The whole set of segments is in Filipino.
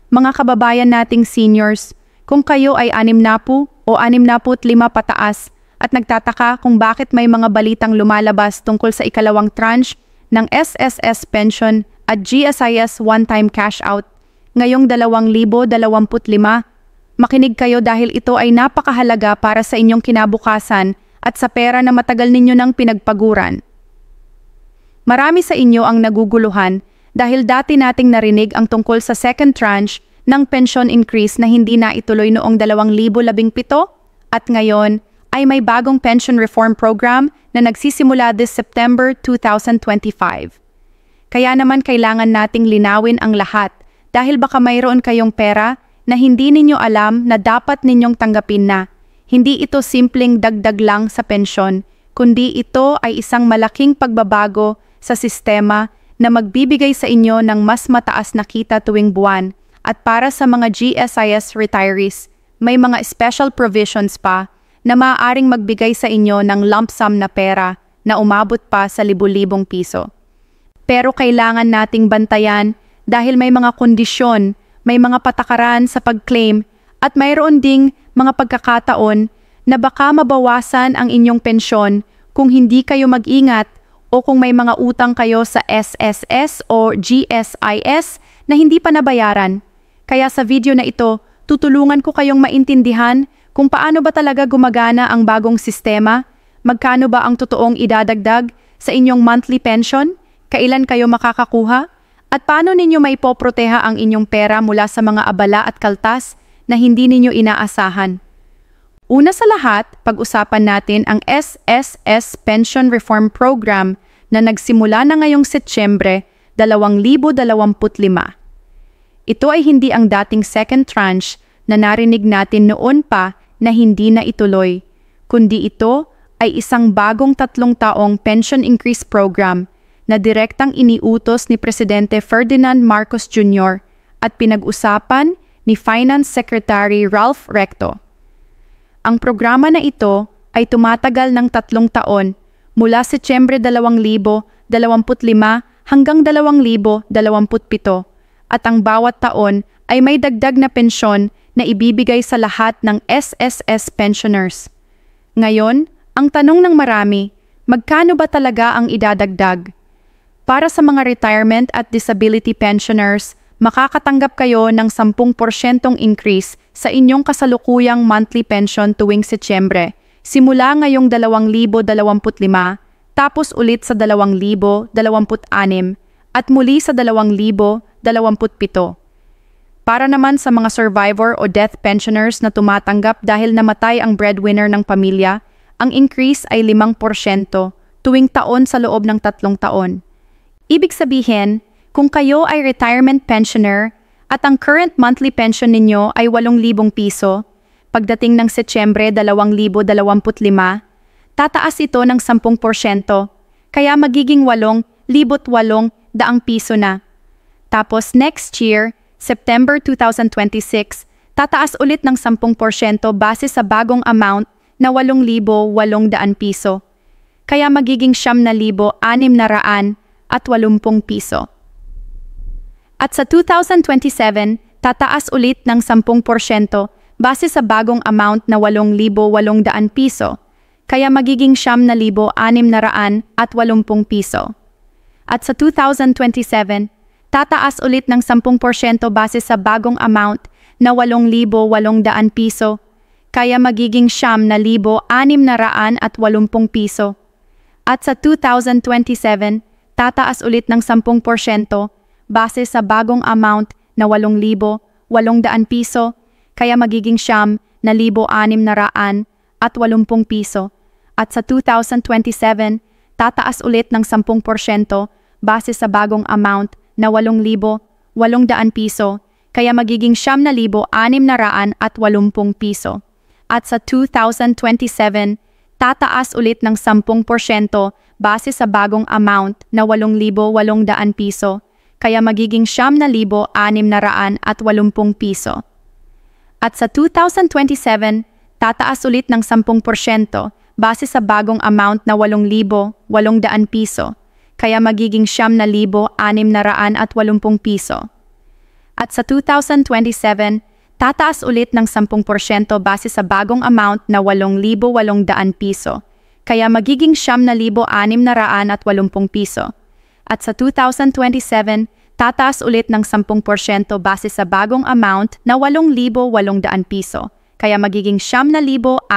Mga kababayan nating seniors, kung kayo ay 60 o 65 pataas at nagtataka kung bakit may mga balitang lumalabas tungkol sa ikalawang tranche ng SSS pension at GSIS one-time cash out ngayong 2025, makinig kayo dahil ito ay napakahalaga para sa inyong kinabukasan at sa pera na matagal ninyo nang pinagpaguran. Marami sa inyo ang naguguluhan dahil dati nating narinig ang tungkol sa second tranche ng pension increase na hindi na ituloy noong 2017 at ngayon ay may bagong pension reform program na nagsisimula this September 2025. Kaya naman kailangan nating linawin ang lahat dahil baka mayroon kayong pera na hindi ninyo alam na dapat ninyong tanggapin na. Hindi ito simpleng dagdag lang sa pensyon, kundi ito ay isang malaking pagbabago sa sistema na magbibigay sa inyo ng mas mataas na kita tuwing buwan. At para sa mga GSIS retirees, may mga special provisions pa na maaaring magbigay sa inyo ng lump sum na pera na umabot pa sa libu-libong piso. Pero kailangan nating bantayan dahil may mga kondisyon, may mga patakaran sa pag-claim at mayroon ding mga pagkakataon na baka mabawasan ang inyong pensyon kung hindi kayo mag-ingat o kung may mga utang kayo sa SSS o GSIS na hindi pa nabayaran. Kaya sa video na ito, tutulungan ko kayong maintindihan kung paano ba talaga gumagana ang bagong sistema, magkano ba ang totoong idadagdag sa inyong monthly pension, kailan kayo makakakuha, at paano ninyo maipoproteha ang inyong pera mula sa mga abala at kaltas na hindi ninyo inaasahan. Una sa lahat, pag-usapan natin ang SSS Pension Reform Program na nagsimula na ngayong Setyembre 2025. Ito ay hindi ang dating second tranche na narinig natin noon pa na hindi na ituloy, kundi ito ay isang bagong 3 taong pension increase program na direktang iniutos ni Presidente Ferdinand Marcos Jr. at pinag-usapan ni Finance Secretary Ralph Recto. Ang programa na ito ay tumatagal ng 3 taon mula Setyembre 2025 hanggang 2027 at ang bawat taon ay may dagdag na pensyon na ibibigay sa lahat ng SSS pensioners. Ngayon, ang tanong ng marami, magkano ba talaga ang idadagdag? Para sa mga retirement at disability pensioners, makakatanggap kayo ng 10% increase sa inyong kasalukuyang monthly pension tuwing Setyembre, simula ngayong 2025, tapos ulit sa 2026, at muli sa 2027. Para naman sa mga survivor o death pensioners na tumatanggap dahil namatay ang breadwinner ng pamilya, ang increase ay 5% tuwing taon sa loob ng 3 taon. Ibig sabihin, kung kayo ay retirement pensioner at ang current monthly pension ninyo ay 8,000 piso, pagdating ng Setyembre 2025, tataas ito ng 10%, kaya magiging 8,800 piso na. Tapos next year, September 2026, tataas ulit ng 10% base sa bagong amount na 8,800 piso, kaya magiging 9,680 piso. At sa 2027, tataas ulit ng 10% base sa bagong amount na 8,800 piso, kaya magiging 9,680 piso. At sa 2027, tataas ulit ng 10% base sa bagong amount na 8,800 piso, kaya magiging 9,680 piso. At sa 2027, tataas ulit ng 10% base sa bagong amount na 8,800 piso, kaya magiging 9,680 piso. At sa 2027, tataas ulit ng 10% base sa bagong amount na 8,800 piso, kaya magiging 9,680 piso. At sa 2027, tataas ulit ng 10% base sa bagong amount na 8,800 piso, kaya magiging 9,680 piso. At sa 2027, tataas ulit ng 10% base sa bagong amount na 8,800 piso, kaya magiging 9,680 piso. At sa 2027, tataas ulit ng 10% base sa bagong amount na 8,800 piso, kaya magiging 9,680 piso. At sa 2027, tataas ulit ng 10% base sa bagong amount na 8,800 piso, kaya magiging 9,680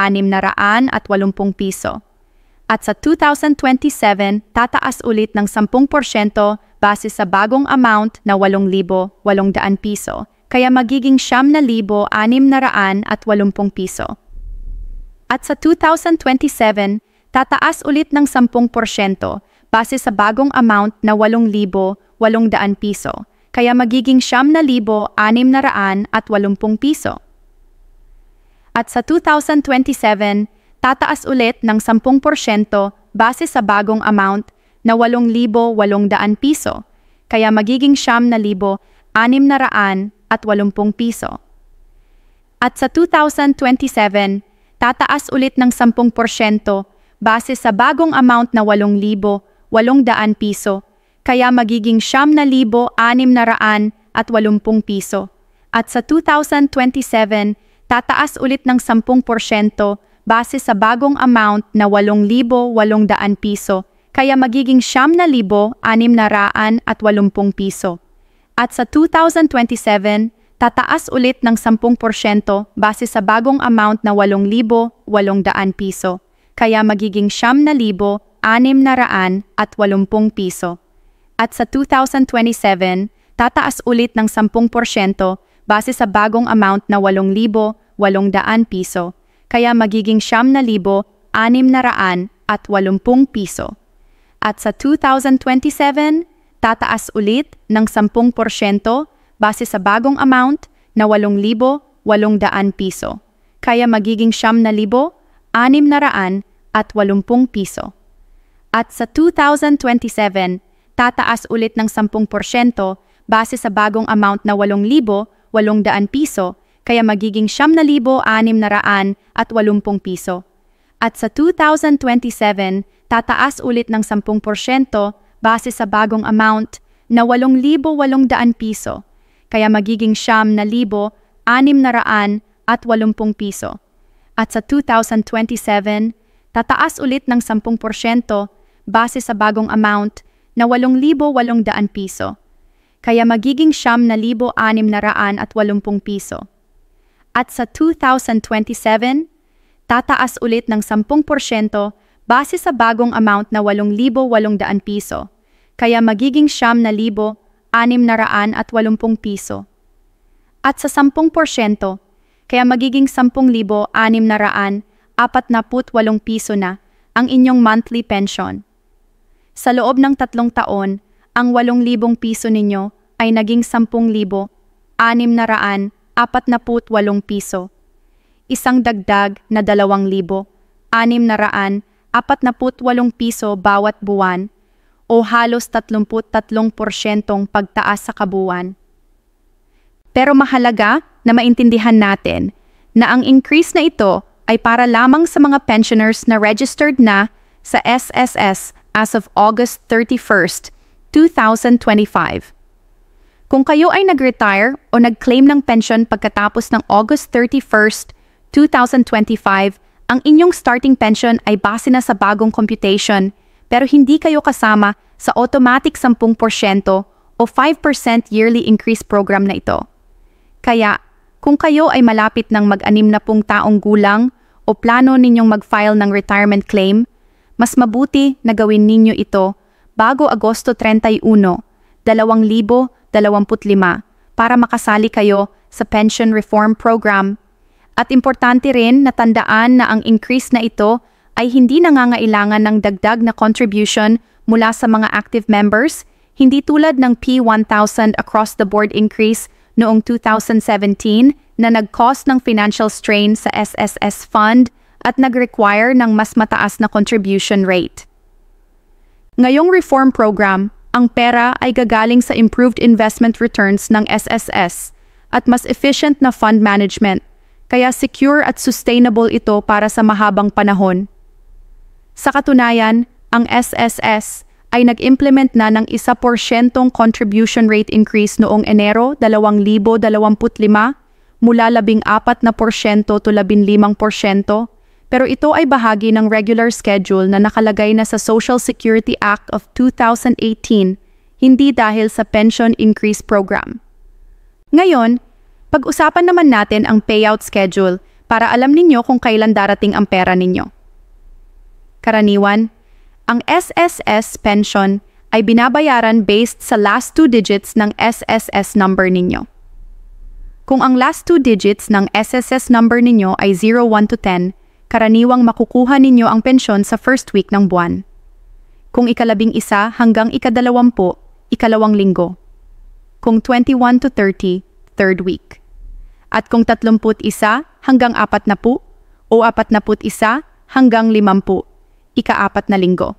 piso. At sa 2027, tataas ulit ng 10% base sa bagong amount na 8,800 piso, kaya magiging 9,680 piso. At sa 2027, tataas ulit ng 10% base sa bagong amount na 8,800 piso, kaya magiging 9,680 piso. At sa 2027, tataas ulit ng 10% base sa bagong amount na 8,800 piso, kaya magiging 9,680 piso. At sa 2027, tataas ulit ng 10% base sa bagong amount na 8,800 piso, kaya magiging 9,680 piso. At sa 2027, tataas ulit ng 10% base sa bagong amount na 8,800 piso, kaya magiging 9,680 piso. At sa 2027, tataas ulit ng 10% base sa bagong amount na 8,800 piso, kaya magiging 9,680 piso. At sa 2027, tataas ulit ng 10% base sa bagong amount na 8,800 piso, kaya magiging 9,680 piso. At sa 2027, tataas ulit ng 10% base sa bagong amount na 8,800 piso, kaya magiging 9,680 piso. At sa 2027, tataas ulit ng 10% base sa bagong amount na 8,800 piso, kaya magiging 9,680 piso. At sa 2027, tataas ulit ng 10% base sa bagong amount na 8,800 piso, kaya magiging 9,680 piso. At sa 2027, tataas ulit ng 10% base sa bagong amount na 8,800 piso, kaya magiging 9,680 piso. At sa 2027, tataas ulit ng 10% base sa bagong amount na 8,800 piso, kaya magiging 9,680 piso. At sa 10%, kaya magiging 10,648 piso na ang inyong monthly pension. Sa loob ng 3 taon, ang 8,000 piso ninyo ay naging 10,648 piso. Isang dagdag na 2,648 piso bawat buwan o halos 33% pagtaas sa kabuuan. Pero mahalaga na maintindihan natin na ang increase na ito ay para lamang sa mga pensioners na registered na sa SSS as of August 31st, 2025. Kung kayo ay nag-retire o nag-claim ng pension pagkatapos ng August 31st, 2025, ang inyong starting pension ay base na sa bagong computation pero hindi kayo kasama sa automatic 10% o 5% yearly increase program na ito. Kaya, kung kayo ay malapit ng mag-60 taong gulang o plano ninyong mag-file ng retirement claim, mas mabuti na gawin ninyo ito bago Agosto 31, 2025 para makasali kayo sa pension reform program. At importante rin na tandaan na ang increase na ito ay hindi nangangailangan ng dagdag na contribution mula sa mga active members, hindi tulad ng P1000 across-the-board increase noong 2017 na nag-cause ng financial strain sa SSS fund at nag-require ng mas mataas na contribution rate. Ngayong reform program, ang pera ay gagaling sa improved investment returns ng SSS at mas efficient na fund management, kaya secure at sustainable ito para sa mahabang panahon. Sa katunayan, ang SSS ay nag-implement na ng 1% contribution rate increase noong Enero 2025 mula 14% to 15%, pero ito ay bahagi ng regular schedule na nakalagay na sa Social Security Act of 2018, hindi dahil sa pension increase program. Ngayon, pag-usapan naman natin ang payout schedule para alam ninyo kung kailan darating ang pera ninyo. Karaniwan, ang SSS pension ay binabayaran based sa last 2 digits ng SSS number ninyo. Kung ang last 2 digits ng SSS number ninyo ay 01 to 10, karaniwang makukuha ninyo ang pensyon sa first week ng buwan. Kung ika-11 hanggang ika-20, ikalawang linggo. Kung 21 to 30, third week. At kung 31 hanggang 40 o 41 hanggang 50, ika-4 na linggo.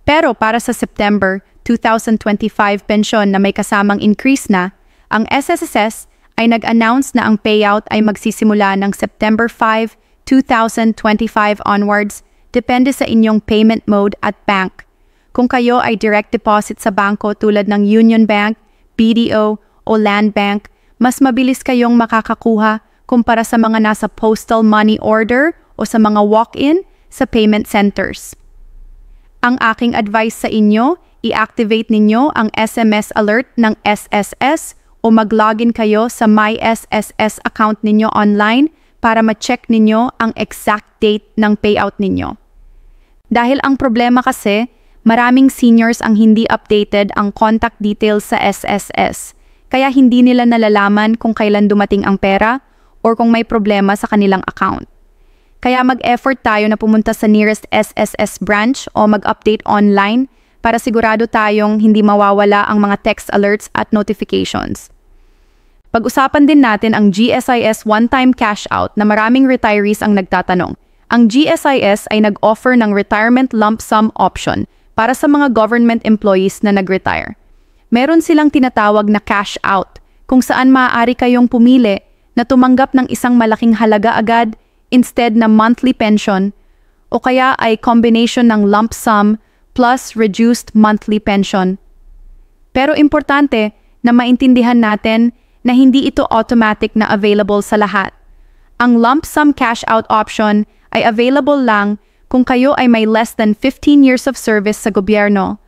Pero para sa September 2025 pensyon na may kasamang increase na, ang SSS ay nag-announce na ang payout ay magsisimula ng September 5, 2025 onwards, depende sa inyong payment mode at bank. Kung kayo ay direct deposit sa bangko tulad ng Union Bank, BDO o Land Bank, mas mabilis kayong makakakuha kumpara sa mga nasa postal money order o sa mga walk-in sa payment centers. Ang aking advice sa inyo, i-activate ninyo ang SMS alert ng SSS o mag-login kayo sa My SSS account ninyo online para ma-check ninyo ang exact date ng payout ninyo. Dahil ang problema kasi, maraming seniors ang hindi updated ang contact details sa SSS, kaya hindi nila nalalaman kung kailan dumating ang pera or kung may problema sa kanilang account. Kaya mag-effort tayo na pumunta sa nearest SSS branch o mag-update online para sigurado tayong hindi mawawala ang mga text alerts at notifications. Pag-usapan din natin ang GSIS one-time cash out na maraming retirees ang nagtatanong. Ang GSIS ay nag-offer ng retirement lump sum option para sa mga government employees na nag-retire. Meron silang tinatawag na cash out kung saan maaari kayong pumili na tumanggap ng isang malaking halaga agad instead na monthly pension o kaya ay combination ng lump sum plus reduced monthly pension. Pero importante na maintindihan natin na hindi ito automatic na available sa lahat. Ang lump sum cash out option ay available lang kung kayo ay may less than 15 years of service sa gobyerno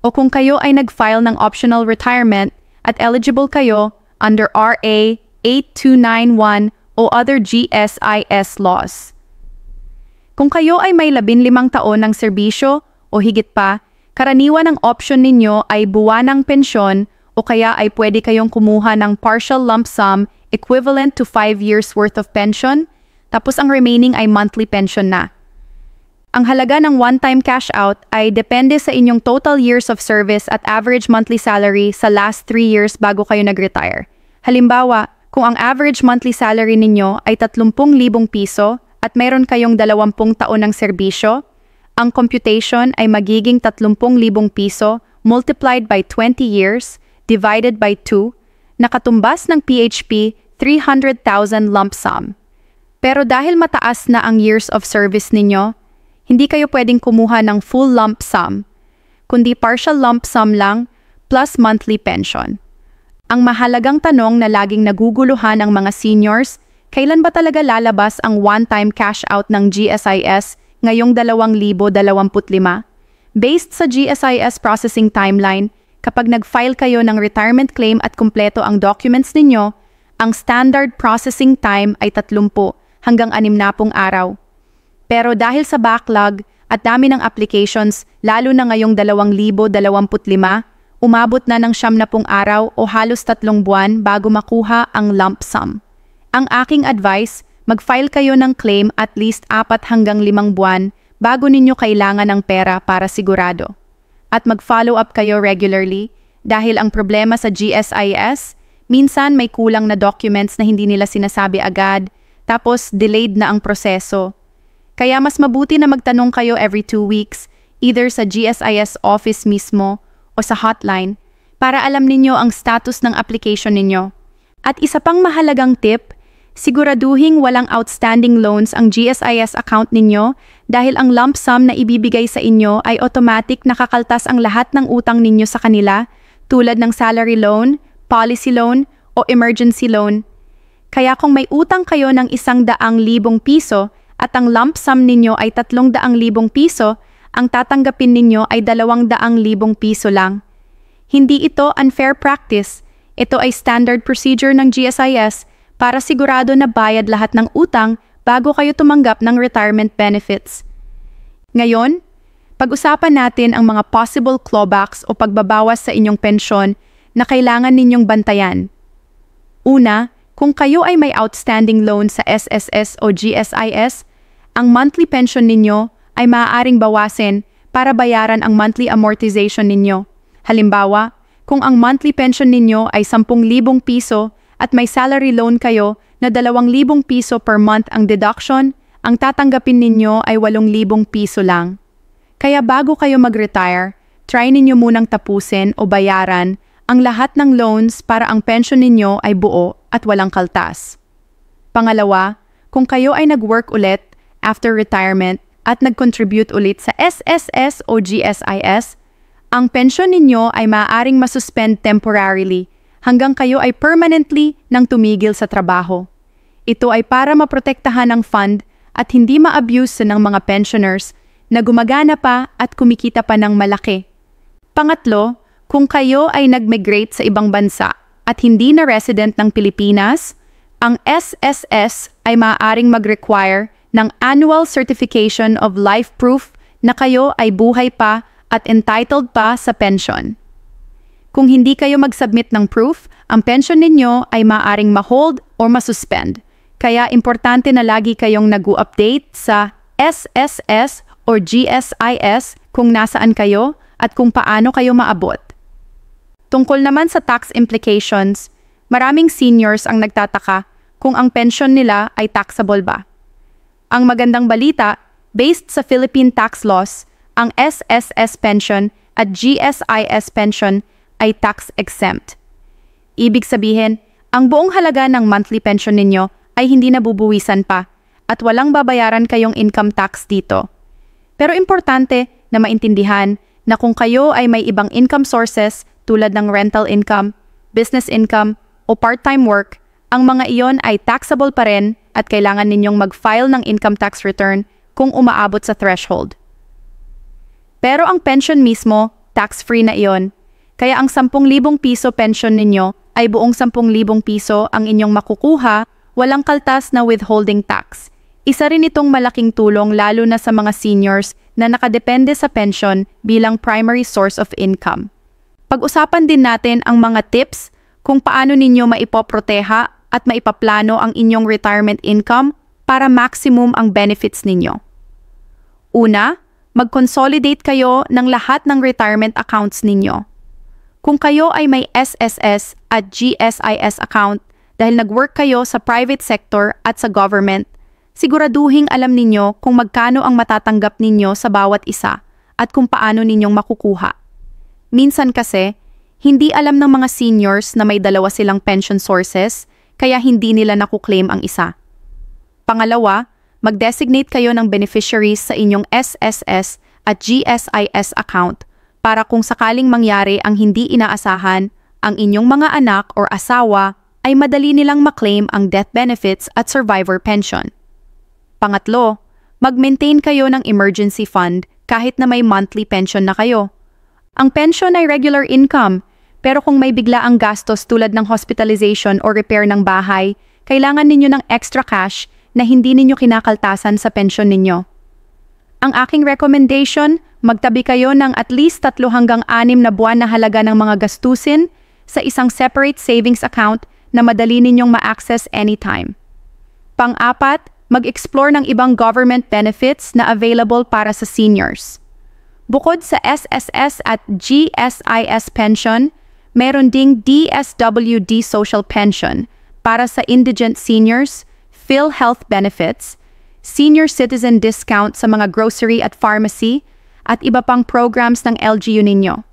o kung kayo ay nag-file ng optional retirement at eligible kayo under RA 8291 o other GSIS laws. Kung kayo ay may 15 taon ng serbisyo o higit pa, karaniwan ang option ninyo ay buwanang pensyon o kaya ay pwede kayong kumuha ng partial lump sum equivalent to 5 years worth of pension, tapos ang remaining ay monthly pension na. Ang halaga ng one-time cash out ay depende sa inyong total years of service at average monthly salary sa last 3 years bago kayo nag-retire. Halimbawa, kung ang average monthly salary ninyo ay 30,000 piso at mayroon kayong 20 taon ng serbisyo, ang computation ay magiging 30,000 piso multiplied by 20 years divided by 2 na katumbas ng PHP 300,000 lump sum. Pero dahil mataas na ang years of service ninyo, hindi kayo pwedeng kumuha ng full lump sum, kundi partial lump sum lang plus monthly pension. Ang mahalagang tanong na laging naguguluhan ng mga seniors, kailan ba talaga lalabas ang one-time cash out ng GSIS ngayong 2025? Based sa GSIS processing timeline, kapag nag-file kayo ng retirement claim at kumpleto ang documents ninyo, ang standard processing time ay 30 hanggang 60 araw. Pero dahil sa backlog at dami ng applications, lalo na ngayong 2025, umabot na ng 70 araw o halos 3 buwan bago makuha ang lump sum. Ang aking advice, mag-file kayo ng claim at least 4 hanggang 5 buwan bago ninyo kailangan ng pera para sigurado. At mag-follow up kayo regularly dahil ang problema sa GSIS, minsan may kulang na documents na hindi nila sinasabi agad, tapos delayed na ang proseso. Kaya mas mabuti na magtanong kayo every 2 weeks, either sa GSIS office mismo o sa hotline, para alam ninyo ang status ng application ninyo. At isa pang mahalagang tip, siguraduhin walang outstanding loans ang GSIS account ninyo dahil ang lump sum na ibibigay sa inyo ay automatic nakakaltas ang lahat ng utang ninyo sa kanila tulad ng salary loan, policy loan o emergency loan. Kaya kung may utang kayo ng 100,000 piso at ang lump sum ninyo ay 300,000 piso, ang tatanggapin ninyo ay 200,000 piso lang. Hindi ito unfair practice. Ito ay standard procedure ng GSIS para sigurado na bayad lahat ng utang bago kayo tumanggap ng retirement benefits. Ngayon, pag-usapan natin ang mga possible clawbacks o pagbabawas sa inyong pensyon na kailangan ninyong bantayan. Una, kung kayo ay may outstanding loan sa SSS o GSIS, ang monthly pension ninyo ay maaaring bawasin para bayaran ang monthly amortization ninyo. Halimbawa, kung ang monthly pension ninyo ay 10,000 piso at may salary loan kayo na 2,000 piso per month ang deduction, ang tatanggapin ninyo ay 8,000 piso lang. Kaya bago kayo mag-retire, try ninyo munang tapusin o bayaran ang lahat ng loans para ang pension ninyo ay buo at walang kaltas. Pangalawa, kung kayo ay nag-work ulit after retirement at nag-contribute ulit sa SSS o GSIS, ang pension ninyo ay maaaring masuspend temporarily hanggang kayo ay permanently nang tumigil sa trabaho. Ito ay para maprotektahan ang fund at hindi ma-abuse ng mga pensioners na gumagana pa at kumikita pa ng malaki. Pangatlo, kung kayo ay nag-migrate sa ibang bansa at hindi na resident ng Pilipinas, ang SSS ay maaaring mag-require ng annual certification of life proof na kayo ay buhay pa at entitled pa sa pension. Kung hindi kayo mag-submit ng proof, ang pension ninyo ay maaaring ma-hold or masuspend. Kaya importante na lagi kayong nag-update sa SSS or GSIS kung nasaan kayo at kung paano kayo maabot. Tungkol naman sa tax implications, maraming seniors ang nagtataka kung ang pension nila ay taxable ba. Ang magandang balita, based sa Philippine tax laws, ang SSS pension at GSIS pension ay tax-exempt. Ibig sabihin, ang buong halaga ng monthly pension ninyo ay hindi nabubuwisan pa at walang babayaran kayong income tax dito. Pero importante na maintindihan na kung kayo ay may ibang income sources tulad ng rental income, business income o part-time work, ang mga iyon ay taxable pa rin at kailangan ninyong mag-file ng income tax return kung umaabot sa threshold. Pero ang pension mismo, tax-free na iyon. Kaya ang 10,000 piso pension ninyo ay buong 10,000 piso ang inyong makukuha, walang kaltas na withholding tax. Isa rin itong malaking tulong lalo na sa mga seniors na nakadepende sa pension bilang primary source of income. Pag-usapan din natin ang mga tips kung paano ninyo maipoproteha at maipaplano ang inyong retirement income para maximum ang benefits ninyo. Una, mag-consolidate kayo ng lahat ng retirement accounts ninyo. Kung kayo ay may SSS at GSIS account dahil nag-work kayo sa private sector at sa government, siguraduhing alam ninyo kung magkano ang matatanggap ninyo sa bawat isa at kung paano ninyong makukuha. Minsan kasi, hindi alam ng mga seniors na may dalawa silang pension sources kaya hindi nila nakuklaim ang isa. Pangalawa, mag-designate kayo ng beneficiaries sa inyong SSS at GSIS account para kung sakaling mangyari ang hindi inaasahan, ang inyong mga anak or asawa ay madali nilang maklaim ang death benefits at survivor pension. Pangatlo, mag-maintain kayo ng emergency fund kahit na may monthly pension na kayo. Ang pension ay regular income, pero kung may bigla ang gastos tulad ng hospitalization o repair ng bahay, kailangan ninyo ng extra cash na hindi ninyo kinakaltasan sa pension ninyo. Ang aking recommendation, magtabi kayo ng at least 3 hanggang 6 na buwan na halaga ng mga gastusin sa isang separate savings account na madali ninyong ma-access anytime. Pang-apat, mag-explore ng ibang government benefits na available para sa seniors. Bukod sa SSS at GSIS pension, meron ding DSWD social pension para sa indigent seniors, PhilHealth benefits, senior citizen discount sa mga grocery at pharmacy, at iba pang programs ng LGU ninyo.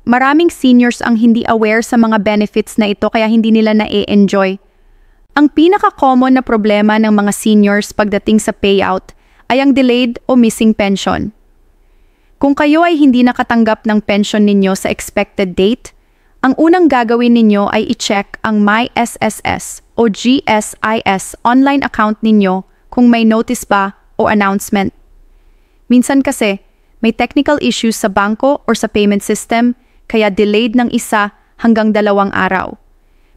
Maraming seniors ang hindi aware sa mga benefits na ito kaya hindi nila na-enjoy. Ang pinaka-common na problema ng mga seniors pagdating sa payout ay ang delayed o missing pension. Kung kayo ay hindi nakatanggap ng pension ninyo sa expected date, ang unang gagawin ninyo ay i-check ang MySSS o GSIS online account ninyo kung may notice ba o announcement. Minsan kasi, may technical issues sa bangko or sa payment system kaya delayed ng 1 hanggang 2 araw.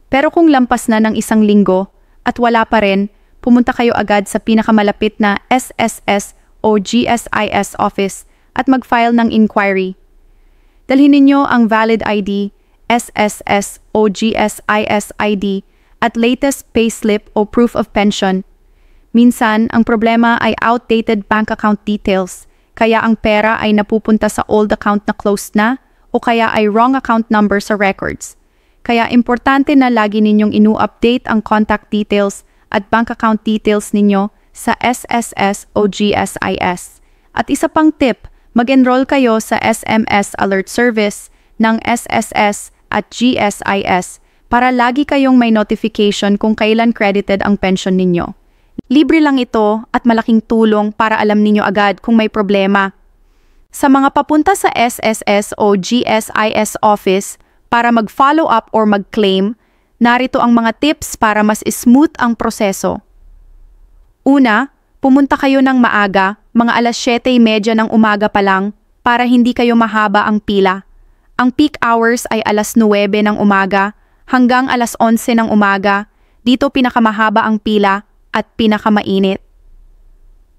Pero kung lampas na ng 1 linggo at wala pa rin, pumunta kayo agad sa pinakamalapit na SSS o GSIS office at mag-file ng inquiry. Dalhin ninyo ang valid ID, SSS o GSIS ID at latest payslip o proof of pension. Minsan, ang problema ay outdated bank account details, kaya ang pera ay napupunta sa old account na closed na o kaya ay wrong account number sa records. Kaya importante na lagi ninyong inu-update ang contact details at bank account details ninyo sa SSS o GSIS. At isa pang tip, mag-enroll kayo sa SMS alert service ng SSS at GSIS para lagi kayong may notification kung kailan credited ang pension ninyo. Libre lang ito at malaking tulong para alam ninyo agad kung may problema. Sa mga papunta sa SSS o GSIS office para mag-follow up or mag-claim, narito ang mga tips para mas smooth ang proseso. Una, pumunta kayo ng maaga, mga 7:30 ng umaga pa lang, para hindi kayo mahaba ang pila. Ang peak hours ay 9 ng umaga hanggang 11 ng umaga. Dito pinakamahaba ang pila at pinakamainit.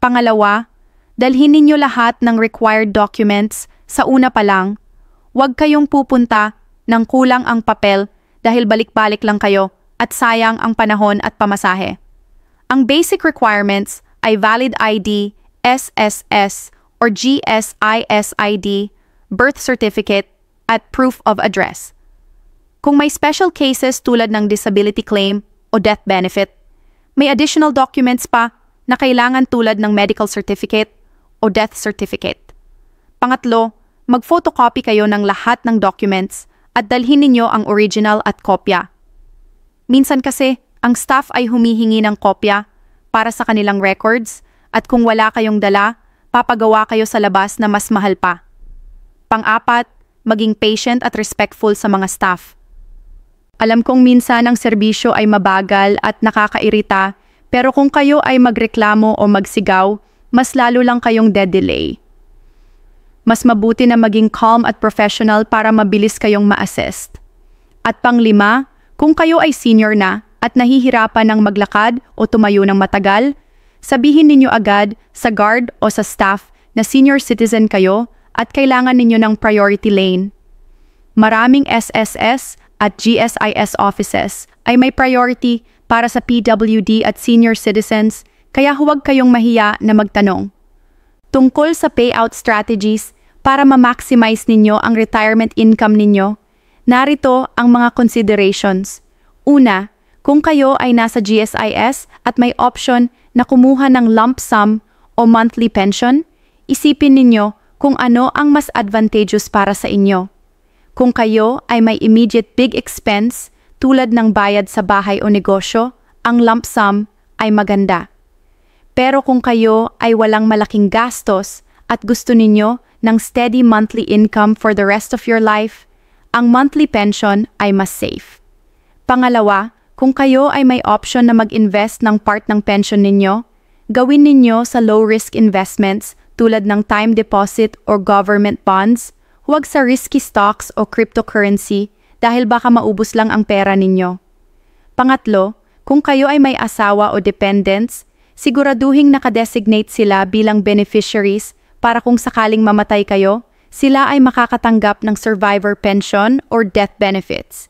Pangalawa, dalhin ninyo lahat ng required documents sa una pa lang. Huwag kayong pupunta nang kulang ang papel dahil balik-balik lang kayo at sayang ang panahon at pamasahe. Ang basic requirements ay valid ID, SSS or GSIS ID, birth certificate, at proof of address. Kung may special cases tulad ng disability claim o death benefit, may additional documents pa na kailangan tulad ng medical certificate o death certificate. Pangatlo, mag-photocopy kayo ng lahat ng documents at dalhin ninyo ang original at kopya. Minsan kasi, ang staff ay humihingi ng kopya para sa kanilang records at kung wala kayong dala, papagawa kayo sa labas na mas mahal pa. Pang-apat, maging patient at respectful sa mga staff. Alam kong minsan ang serbisyo ay mabagal at nakakairita, pero kung kayo ay magreklamo o magsigaw, mas lalo lang kayong de-delay. Mas mabuti na maging calm at professional para mabilis kayong ma-assist. At pang-5, kung kayo ay senior na at nahihirapan ng maglakad o tumayo ng matagal, sabihin ninyo agad sa guard o sa staff na senior citizen kayo at kailangan ninyo ng priority lane. Maraming SSS at GSIS offices ay may priority para sa PWD at senior citizens, kaya huwag kayong mahiya na magtanong. Tungkol sa payout strategies para ma-maximize ninyo ang retirement income ninyo, narito ang mga considerations. Una, kung kayo ay nasa GSIS at may option na kumuha ng lump sum o monthly pension, isipin ninyo kung ano ang mas advantageous para sa inyo. Kung kayo ay may immediate big expense tulad ng bayad sa bahay o negosyo, ang lump sum ay maganda. Pero kung kayo ay walang malaking gastos at gusto ninyo ng steady monthly income for the rest of your life, ang monthly pension ay mas safe. Pangalawa, kung kayo ay may option na mag-invest ng part ng pension ninyo, gawin ninyo sa low-risk investments tulad ng time deposit or government bonds, huwag sa risky stocks o cryptocurrency dahil baka maubos lang ang pera ninyo. Pangatlo, kung kayo ay may asawa o dependents, siguraduhing nakadesignate sila bilang beneficiaries para kung sakaling mamatay kayo, sila ay makakatanggap ng survivor pension or death benefits.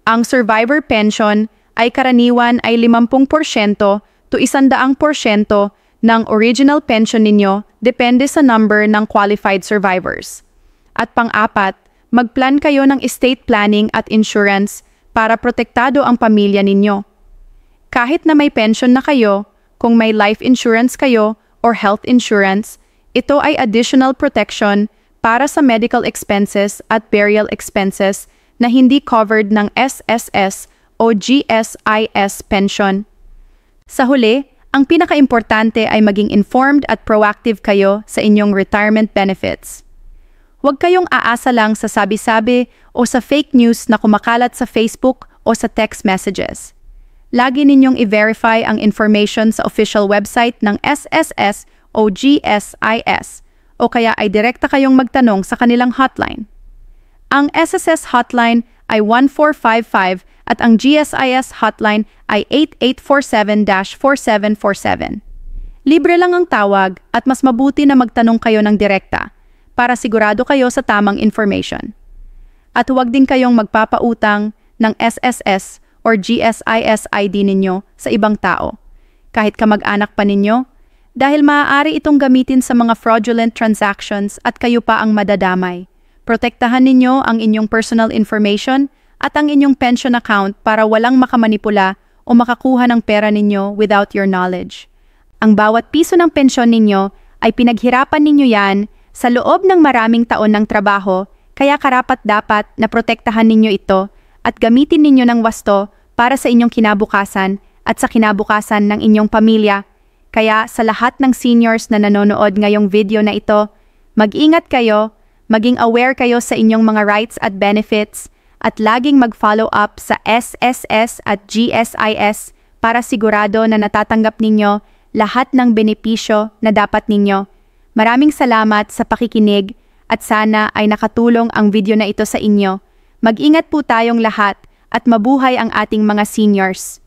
Ang survivor pension ay karaniwan ay 50% to 100% ng original pension ninyo depende sa number ng qualified survivors. At pang-apat, magplan kayo ng estate planning at insurance para protektado ang pamilya ninyo. Kahit na may pension na kayo, kung may life insurance kayo or health insurance, ito ay additional protection para sa medical expenses at burial expenses na hindi covered ng SSS o GSIS pension. Sa huli, Ang pinakaimportante ay maging informed at proactive kayo sa inyong retirement benefits. Huwag kayong aasa lang sa sabi-sabi o sa fake news na kumakalat sa Facebook o sa text messages. Lagi ninyong i-verify ang information sa official website ng SSS o GSIS o kaya ay direkta kayong magtanong sa kanilang hotline. Ang SSS hotline ay 1455 at ang GSIS hotline ay 8847-4747. Libre lang ang tawag at mas mabuti na magtanong kayo ng direkta para sigurado kayo sa tamang information. At huwag din kayong magpapautang ng SSS or GSIS ID ninyo sa ibang tao, kahit kamag-anak pa ninyo, dahil maaari itong gamitin sa mga fraudulent transactions at kayo pa ang madadamay. Protektahan ninyo ang inyong personal information at ang inyong pension account para walang makamanipula o makakuha ng pera ninyo without your knowledge. Ang bawat piso ng pensyon ninyo ay pinaghirapan ninyo yan sa loob ng maraming taon ng trabaho, kaya karapat-dapat na protektahan ninyo ito at gamitin ninyo ng wasto para sa inyong kinabukasan at sa kinabukasan ng inyong pamilya. Kaya sa lahat ng seniors na nanonood ngayong video na ito, mag-ingat kayo, maging aware kayo sa inyong mga rights at benefits, at laging mag-follow up sa SSS at GSIS para sigurado na natatanggap ninyo lahat ng benepisyo na dapat ninyo. Maraming salamat sa pakikinig at sana ay nakatulong ang video na ito sa inyo. Mag-ingat po tayong lahat at mabuhay ang ating mga seniors.